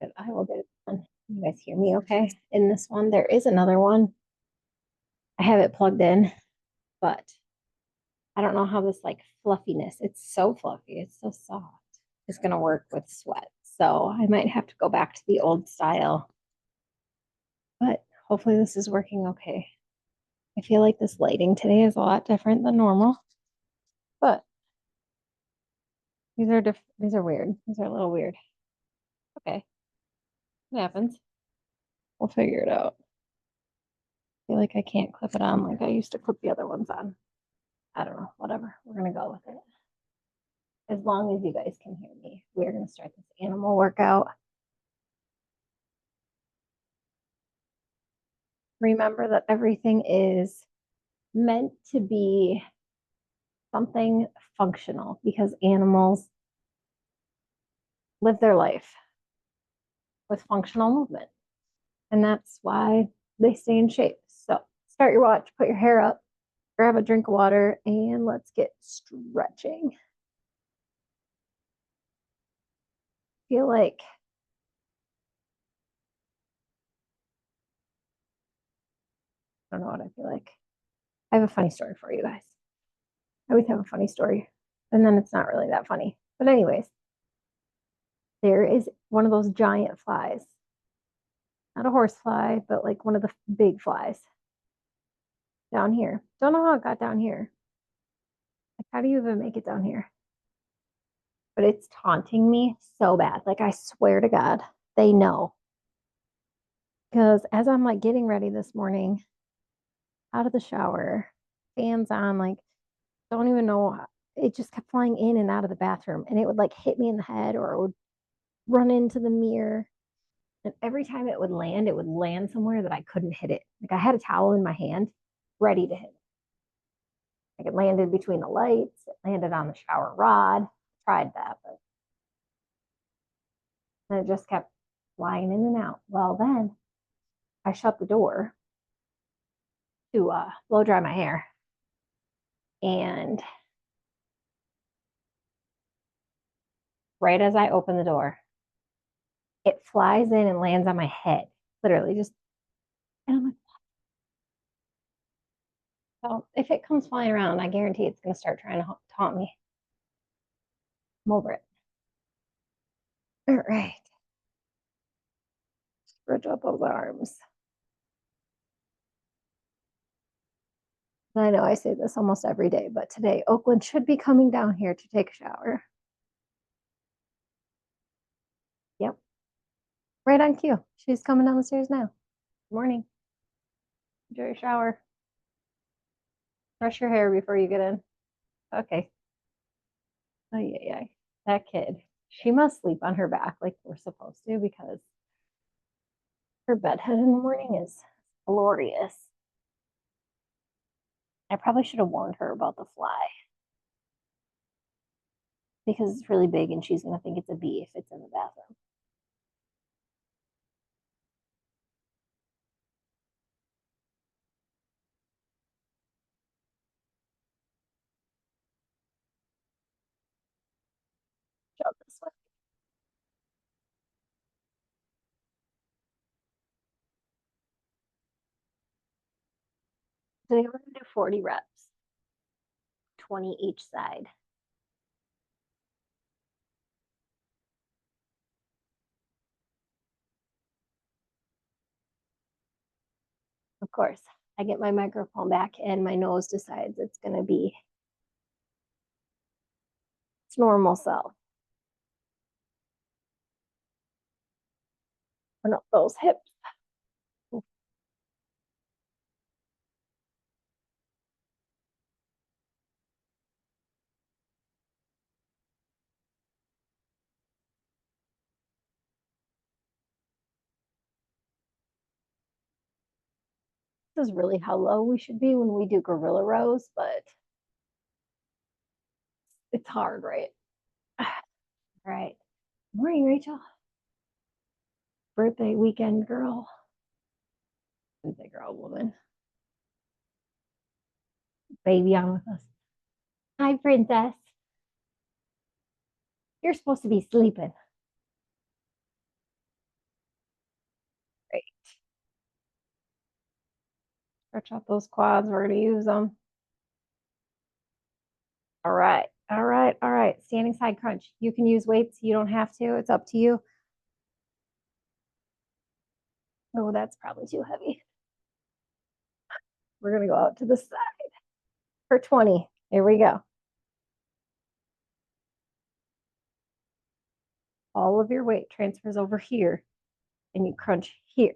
But I will get it done. You guys hear me okay? In this one, there is another one. I have it plugged in, but I don't know how this like fluffiness, it's so fluffy, it's so soft. It's gonna work with sweat. So I might have to go back to the old style, but hopefully this is working okay. I feel like this lighting today is a lot different than normal, but these are weird. These are a little weird. Okay, it happens. We'll figure it out. I feel like I can't clip it on like I used to clip the other ones on. I don't know, whatever. We're gonna go with it. As long as you guys can hear me, we're gonna start this animal workout. Remember that everything is meant to be something functional because animals live their life with functional movement. And that's why they stay in shape. So start your watch, put your hair up, grab a drink of water, and let's get stretching. Feel like I don't know what I feel like. I have a funny story for you guys. I always have a funny story, and then it's not really that funny. But anyways, there is one of those giant flies, not a horse fly, but like one of the big flies down here. Don't know how it got down here. Like, how do you even make it down here? But it's taunting me so bad. Like, I swear to God, they know. Because as I'm like getting ready this morning out of the shower, fans on, like, don't even know. It just kept flying in and out of the bathroom, and it would like hit me in the head or it would run into the mirror. And every time it would land somewhere that I couldn't hit it. Like, I had a towel in my hand ready to hit it. Like, it landed between the lights, it landed on the shower rod. Tried that, but then it just kept flying in and out. Well, then I shut the door to blow dry my hair. And right as I open the door, it flies in and lands on my head, literally just. And I'm like, well, if it comes flying around, I guarantee it's going to start trying to taunt me. I'm over it. All right. Stretch out those arms. I know I say this almost every day, but today Oakland should be coming down here to take a shower. Yep, right on cue. She's coming down the stairs now. Good morning. Enjoy your shower. Brush your hair before you get in. Okay. Oh, yeah. That kid. She must sleep on her back like we're supposed to because her bedhead in the morning is glorious. I probably should have warned her about the fly because it's really big and she's going to think it's a bee if it's in the bathroom. Shove this way. Today we're going to do 40 reps, 20 each side. Of course, I get my microphone back and my nose decides it's going to be its normal self. Open up those hips. This is really how low we should be when we do gorilla rows, but it's hard, right? All right. Morning, Rachel. Birthday weekend girl. Birthday girl woman. Baby on with us. Hi, princess. You're supposed to be sleeping. Stretch out those quads. We're going to use them. All right. All right. All right. Standing side crunch. You can use weights. You don't have to. It's up to you. Oh, that's probably too heavy. We're going to go out to the side for 20. Here we go. All of your weight transfers over here and you crunch here.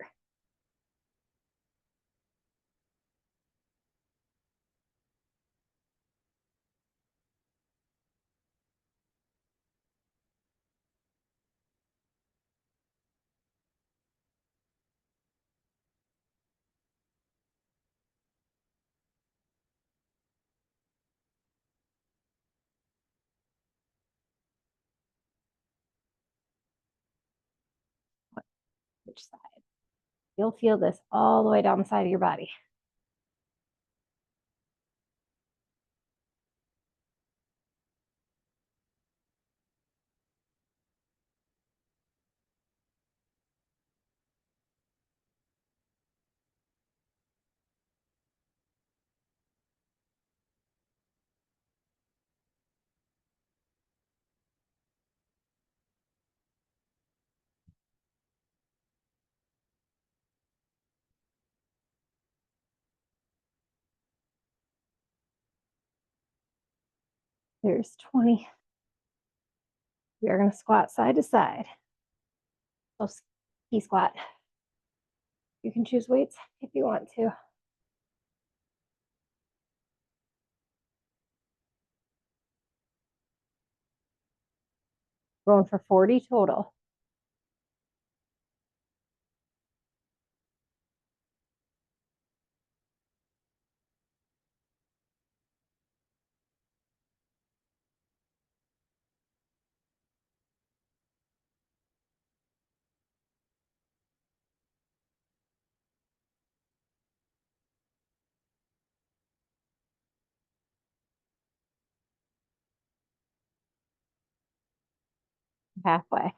Which side? You'll feel this all the way down the side of your body. There's 20. We are going to squat side to side. So ski squat. You can choose weights if you want to. Going for 40 total. Halfway.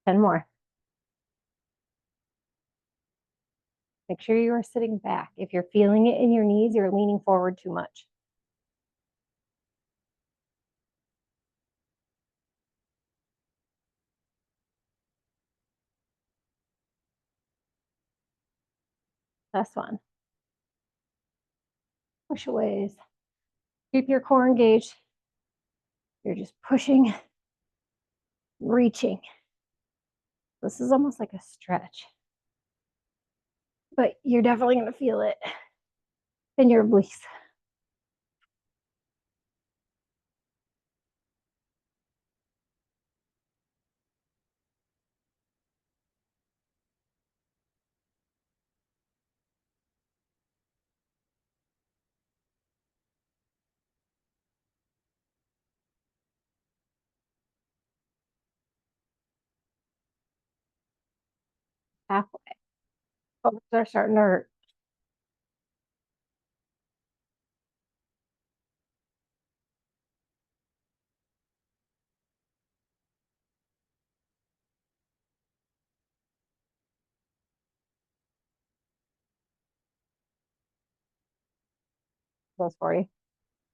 Ten more. Make sure you are sitting back. If you're feeling it in your knees, you're leaning forward too much. Last one. Push aways. Keep your core engaged. You're just pushing, reaching. This is almost like a stretch, but you're definitely going to feel it in your obliques. Halfway. Oh, they're starting to hurt. Those 40,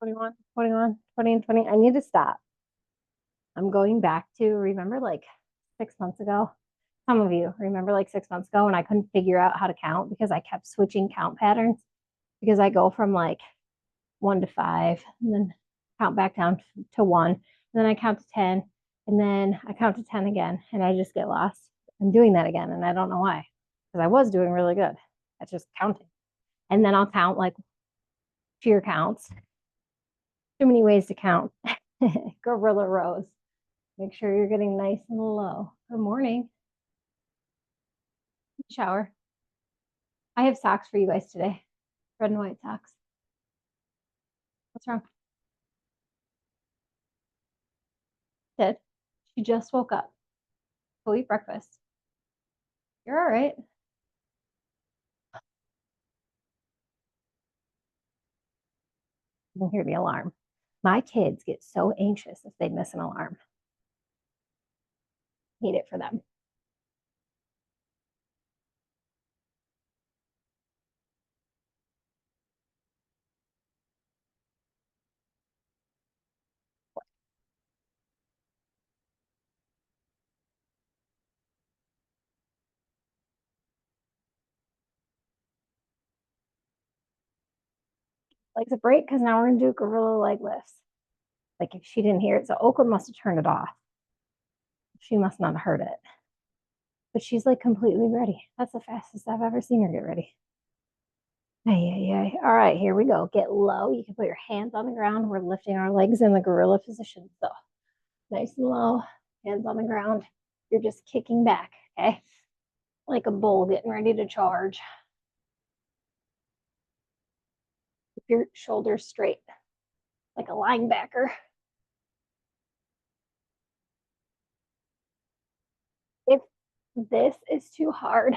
21, 21, 20, and 20. I need to stop. I'm going back to remember like 6 months ago. Some of you remember like 6 months ago when I couldn't figure out how to count because I kept switching count patterns because I go from like 1 to 5 and then count back down to 1. And then I count to 10 and then I count to 10 again and I just get lost. I'm doing that again and I don't know why because I was doing really good at just counting. And then I'll count like fear counts. Too many ways to count. Gorilla rows. Make sure you're getting nice and low. Good morning. Shower. I have socks for you guys today. Red and white socks. What's wrong? Did. She just woke up. Go eat breakfast. You're all right. You can hear the alarm. My kids get so anxious if they miss an alarm. Hate it for them. Like a break because now we're gonna do gorilla leg lifts. Like if she didn't hear it, so Oakland must have turned it off. She must not have heard it. But she's like completely ready. That's the fastest I've ever seen her get ready. Ay, ay, ay. All right, here we go. Get low. You can put your hands on the ground. We're lifting our legs in the gorilla position. So nice and low, hands on the ground. You're just kicking back, okay? Like a bull getting ready to charge. Keep your shoulders straight, like a linebacker. If this is too hard,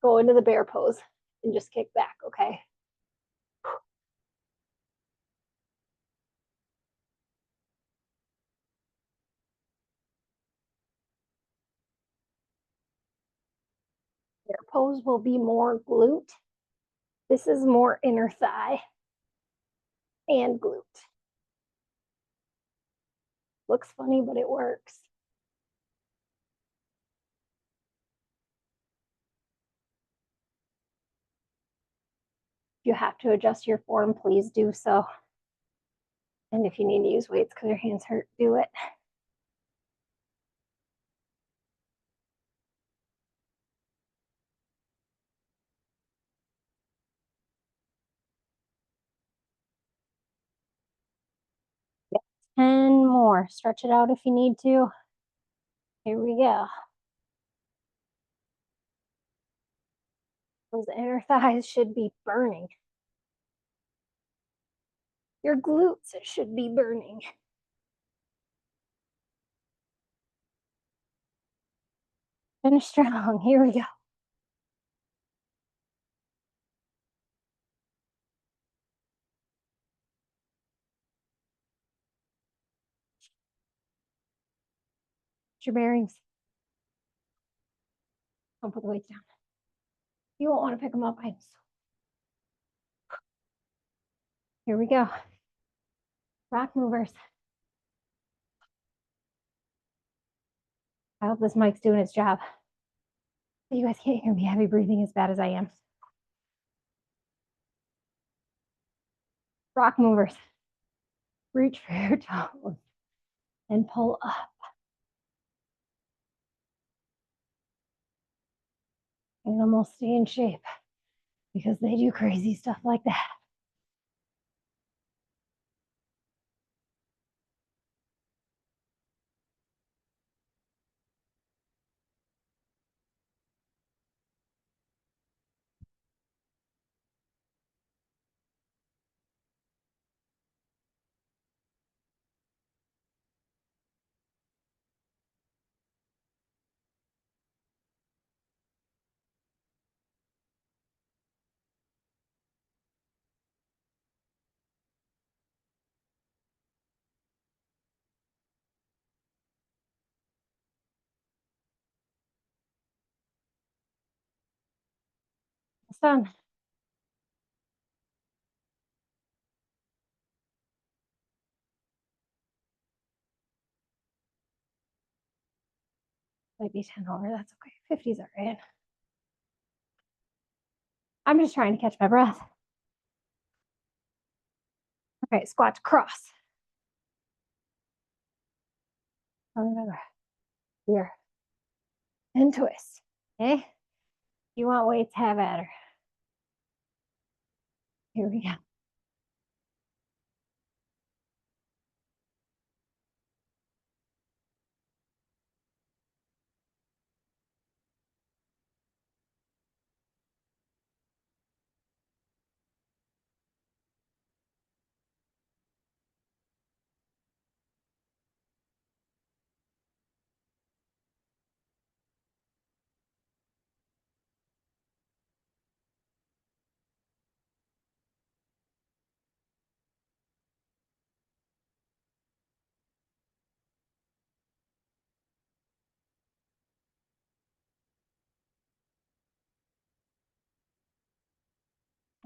go into the bear pose and just kick back, okay? Bear pose will be more glute. This is more inner thigh and glute. Looks funny, but it works. If you have to adjust your form, please do so. And if you need to use weights because your hands hurt, do it. Yep. 10 more. Stretch it out if you need to. Here we go. Those inner thighs should be burning. Your glutes should be burning. Finish strong. Here we go. Get your bearings. Don't put the weights down. You won't want to pick them up. Here we go. Rock movers. I hope this mic's doing its job. You guys can't hear me heavy breathing as bad as I am. Rock movers. Reach for your toes and pull up. Animals stay in shape because they do crazy stuff like that. It's done. Might be 10 over. That's okay. 50's all right. I'm just trying to catch my breath. Okay, squat to cross. Remember, here. And twist. Okay. You want weights, have at her. Here we go.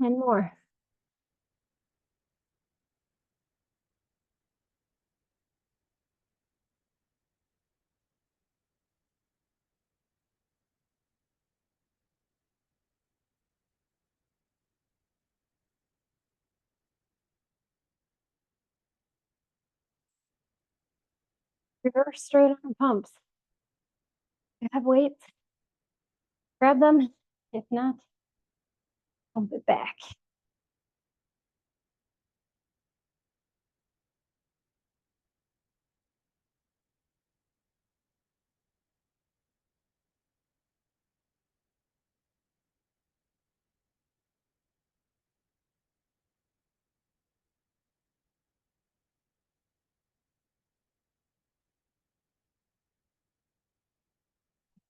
10 more. Reverse straight arm pumps. You have weights, grab them. If not, pump it back.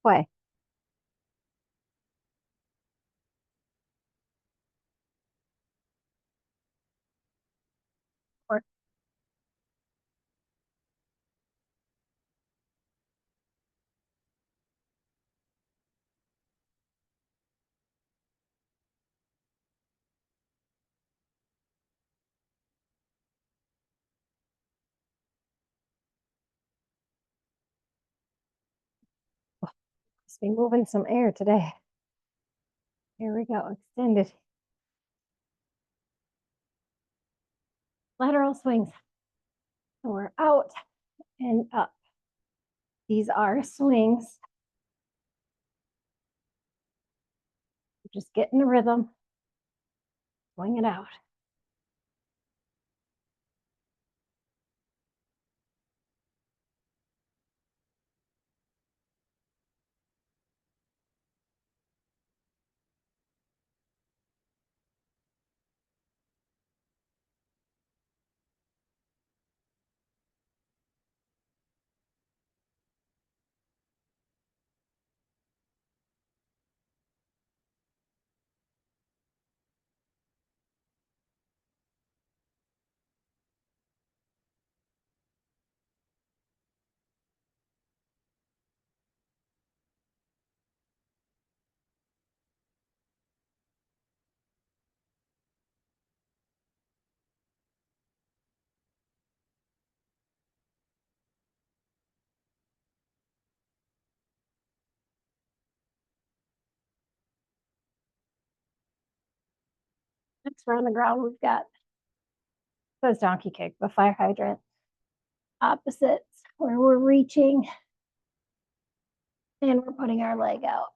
Play. Or just be moving some air today. Here we go. Extended. Lateral swings. So we're out and up. These are swings. Just get in the rhythm. Swing it out. Next, we're on the ground. We've got those donkey kick, the fire hydrant. Opposites, where we're reaching and we're putting our leg out.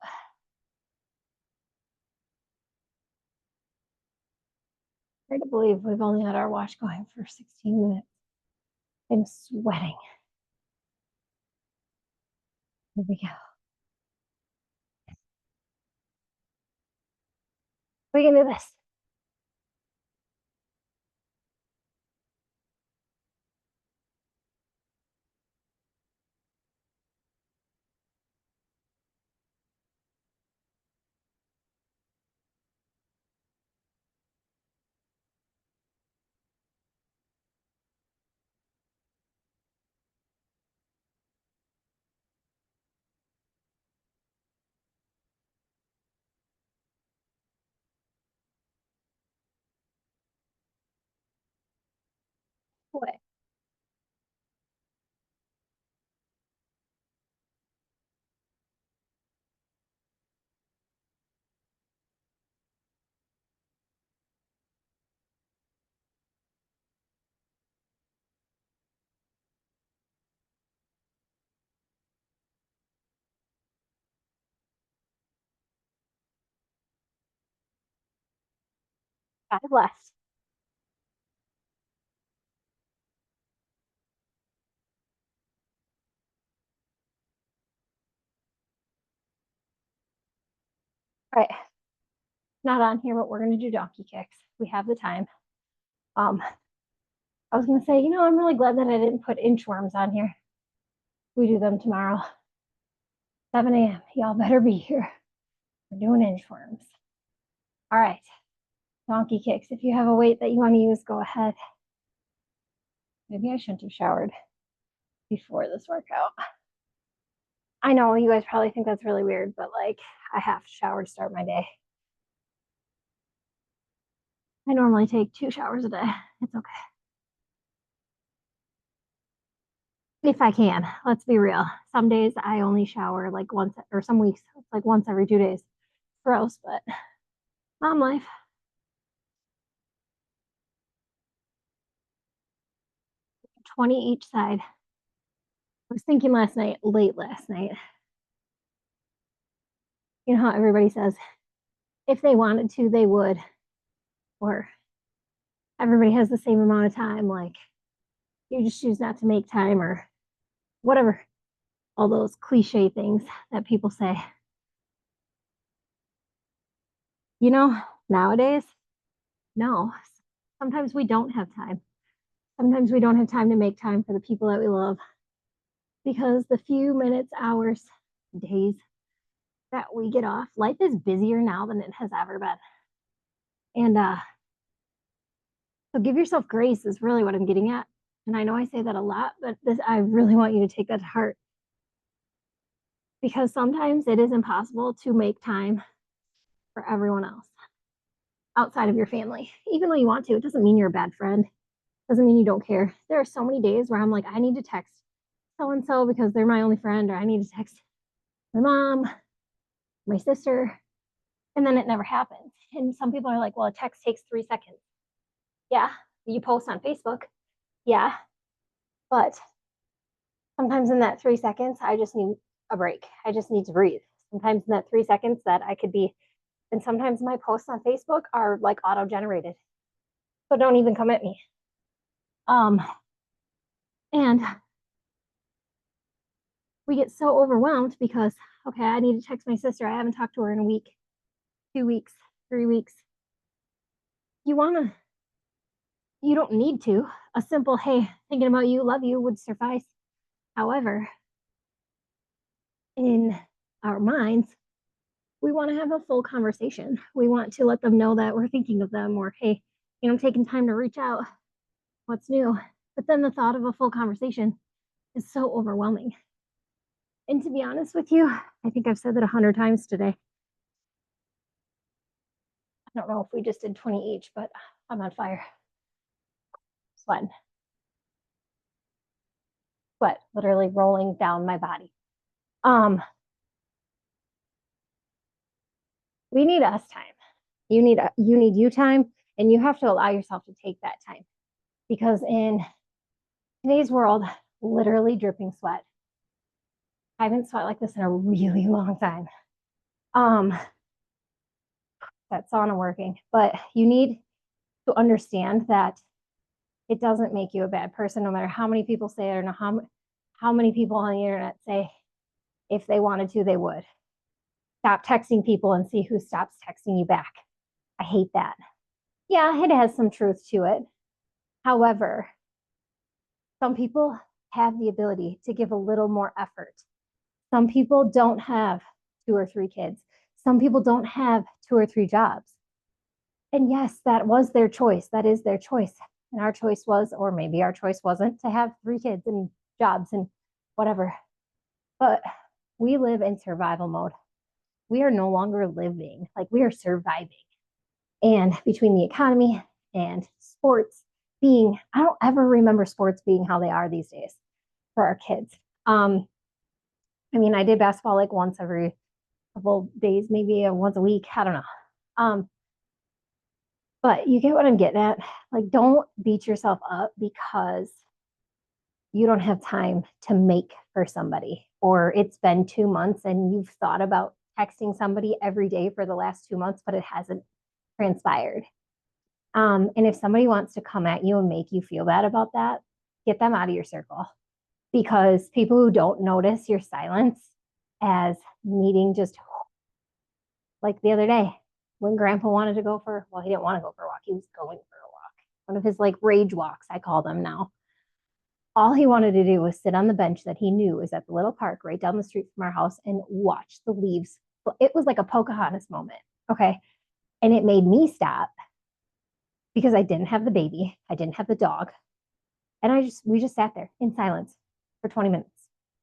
Hard to believe we've only had our wash going for 16 minutes. I'm sweating. Here we go. We can do this. Way. Five left. All right. Not on here, but we're going to do donkey kicks. We have the time. I was going to say, I'm really glad that I didn't put inchworms on here. We do them tomorrow, 7 a.m. Y'all better be here. We're doing inchworms. All right. Donkey kicks. If you have a weight that you want to use, go ahead. Maybe I shouldn't have showered before this workout. I know you guys probably think that's really weird, but like I have to shower to start my day. I normally take 2 showers a day. It's okay. If I can, let's be real. Some days I only shower like once, or some weeks it's like once every 2 days. Gross, but mom life. 20 each side. I was thinking last night, late last night, you know how everybody says if they wanted to, they would, or everybody has the same amount of time, like you just choose not to make time or whatever, all those cliche things that people say. You know, nowadays, no, sometimes we don't have time. Sometimes we don't have time to make time for the people that we love because the few minutes, hours, days that we get off, life is busier now than it has ever been. And so give yourself grace is really what I'm getting at. And I know I say that a lot, but I really want you to take that to heart because sometimes it is impossible to make time for everyone else outside of your family. Even though you want to, it doesn't mean you're a bad friend. Doesn't mean you don't care. There are so many days where I'm like, I need to text so and so because they're my only friend, or I need to text my mom, my sister, and then it never happens. And some people are like, well, a text takes 3 seconds. Yeah, you post on Facebook. Yeah, but sometimes in that 3 seconds, I just need a break. I just need to breathe. Sometimes in that 3 seconds, that I could be, and sometimes my posts on Facebook are like auto generated. So don't even come at me. Um, and we get so overwhelmed because, okay, I need to text my sister. I haven't talked to her in a week, 2 weeks, 3 weeks. You want to, you don't need to. A simple, hey, thinking about you, love you would suffice. However, in our minds, we want to have a full conversation. We want to let them know that we're thinking of them or, hey, I'm taking time to reach out. What's new? But then the thought of a full conversation is so overwhelming. And to be honest with you, I think I've said that 100 times today. I don't know if we just did 20 each, but I'm on fire. Sweating. Sweat literally rolling down my body. We need us time. You need you time, and you have to allow yourself to take that time because in today's world, literally dripping sweat. I haven't sweat like this in a really long time. That sauna working, but you need to understand that it doesn't make you a bad person, no matter how many people say it or how many people on the internet say if they wanted to, they would. Stop texting people and see who stops texting you back. I hate that. Yeah, it has some truth to it. However, some people have the ability to give a little more effort. Some people don't have 2 or 3 kids. Some people don't have 2 or 3 jobs. And yes, that was their choice. That is their choice. And our choice was, or maybe our choice wasn't, to have 3 kids and jobs and whatever. But we live in survival mode. We are no longer living, like we are surviving. And between the economy and sports being, I don't ever remember sports being how they are these days for our kids. I mean, I did basketball like once every couple days, maybe once a week. I don't know. But you get what I'm getting at. Like, don't beat yourself up because you don't have time to make for somebody, or it's been 2 months and you've thought about texting somebody every day for the last 2 months, but it hasn't transpired. And if somebody wants to come at you and make you feel bad about that, get them out of your circle because people who don't notice your silence as needing just like the other day when grandpa wanted to go for, well, he didn't want to go for a walk. He was going for a walk. One of his like rage walks, I call them now. All he wanted to do was sit on the bench that he knew was at the little park right down the street from our house and watch the leaves. It was like a Pocahontas moment. Okay. And it made me stop because I didn't have the baby. I didn't have the dog. And we just sat there in silence for 20 minutes,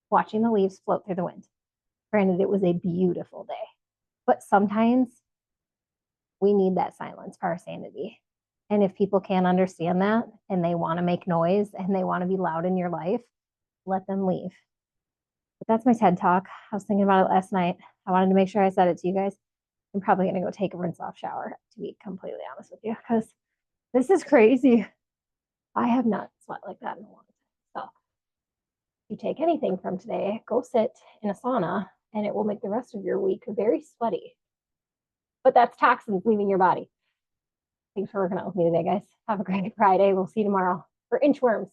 watching the leaves float through the wind. Granted, it was a beautiful day, but sometimes we need that silence for our sanity. And if people can't understand that and they want to make noise and they want to be loud in your life, let them leave. But that's my TED talk. I was thinking about it last night. I wanted to make sure I said it to you guys. I'm probably going to go take a rinse off shower, to be completely honest with you, because this is crazy. I have not sweat like that in a long time. So if you take anything from today, go sit in a sauna and it will make the rest of your week very sweaty. But that's toxins leaving your body. Thanks for working out with me today, guys. Have a great Friday. We'll see you tomorrow for inchworms.